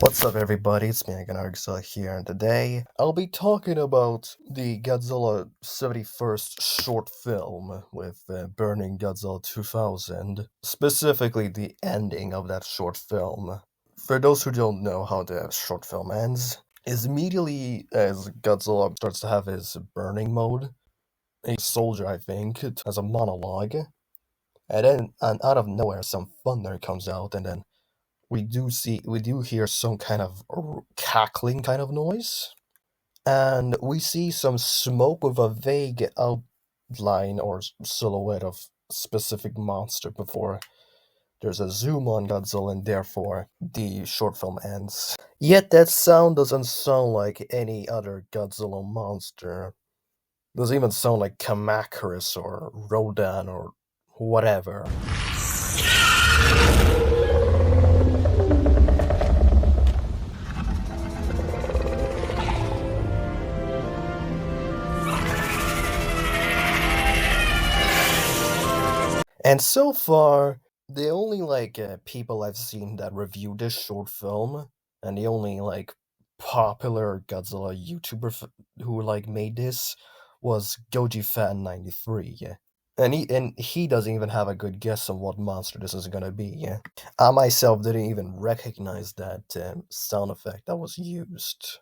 What's up, everybody? It's me, Godzilla here, and today I'll be talking about the Godzilla 71st short film with Burning Godzilla 2000, specifically the ending of that short film. For those who don't know how the short film ends, is immediately as Godzilla starts to have his burning mode, a soldier, I think, has a monologue, and out of nowhere, some thunder comes out, and then we do hear some kind of cackling kind of noise, and we see some smoke with a vague outline or silhouette of specific monster before there's a zoom on Godzilla, and therefore the short film ends. Yet that sound doesn't sound like any other Godzilla monster. Doesn't even sound like Kamacuras or Rodan or whatever. And so far, the only people I've seen that review this short film, and the only popular Godzilla YouTuber who made this was Goji Fan 93. Yeah. And he doesn't even have a good guess on what monster this is gonna be. Yeah. I myself didn't even recognize that sound effect that was used,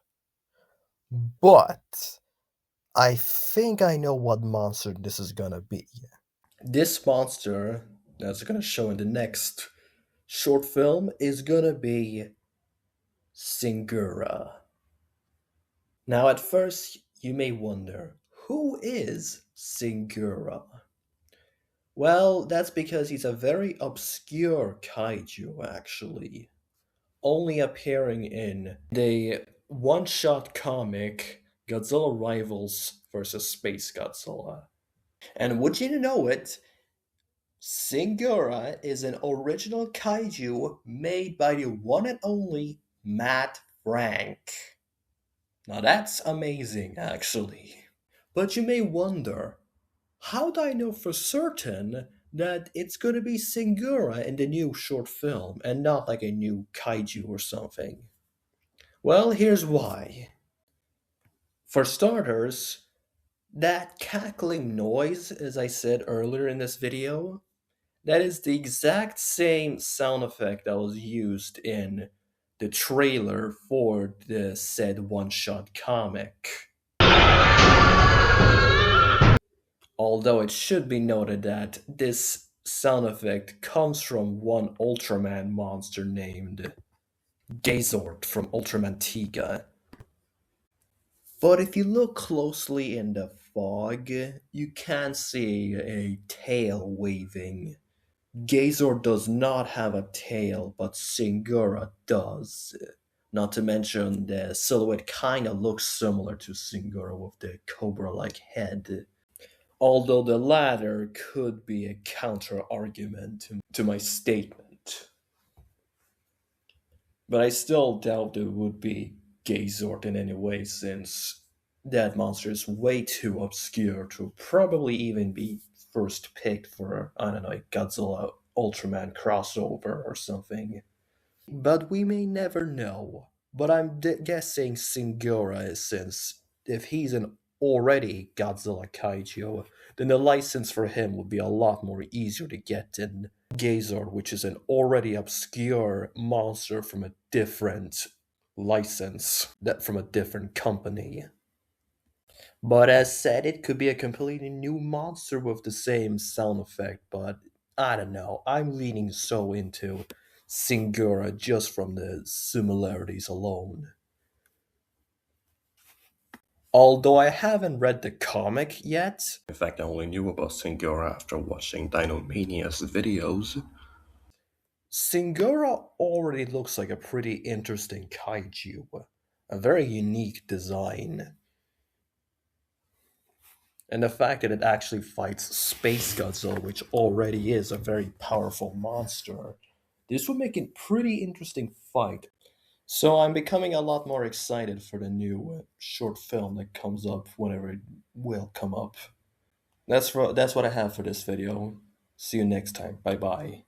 but I think I know what monster this is gonna be. This monster that's gonna show in the next short film is gonna be Singura. Now, at first, you may wonder, who is Singura? Well, that's because he's a very obscure kaiju, actually, only appearing in the one-shot comic Godzilla Rivals vs. Space Godzilla. And would you know it, Singura is an original kaiju made by the one and only Matt Frank. Now that's amazing, actually. But you may wonder, how do I know for certain that it's gonna be Singura in the new short film and not like a new kaiju or something? Well, here's why. For starters, that cackling noise, as I said earlier in this video, that is the exact same sound effect that was used in the trailer for the said one shot comic. Although it should be noted that this sound effect comes from one Ultraman monster named Gazort from Ultraman Tiga. But if you look closely in the fog, you can see a tail waving. Gazor does not have a tail, but Singura does. Not to mention the silhouette kinda looks similar to Singura with the cobra-like head. Although the latter could be a counter-argument to my statement. But I still doubt it would be Gazort in any way, since that monster is way too obscure to probably even be first picked for, I don't know, a Godzilla Ultraman crossover or something. But we may never know. But I'm guessing Singura is, since if he's an already Godzilla kaiju, then the license for him would be a lot more easier to get than Gazor, which is an already obscure monster from a different license, that from a different company. But as said, it could be a completely new monster with the same sound effect, but I don't know. I'm leaning so into Singura just from the similarities alone. Although I haven't read the comic yet. In fact, I only knew about Singura after watching Dinomania's videos. Singura already looks like a pretty interesting kaiju. A very unique design. And the fact that it actually fights Space Godzilla, which already is a very powerful monster, this would make it a pretty interesting fight. So I'm becoming a lot more excited for the new short film that comes up whenever it will come up. That's what I have for this video. See you next time. Bye bye.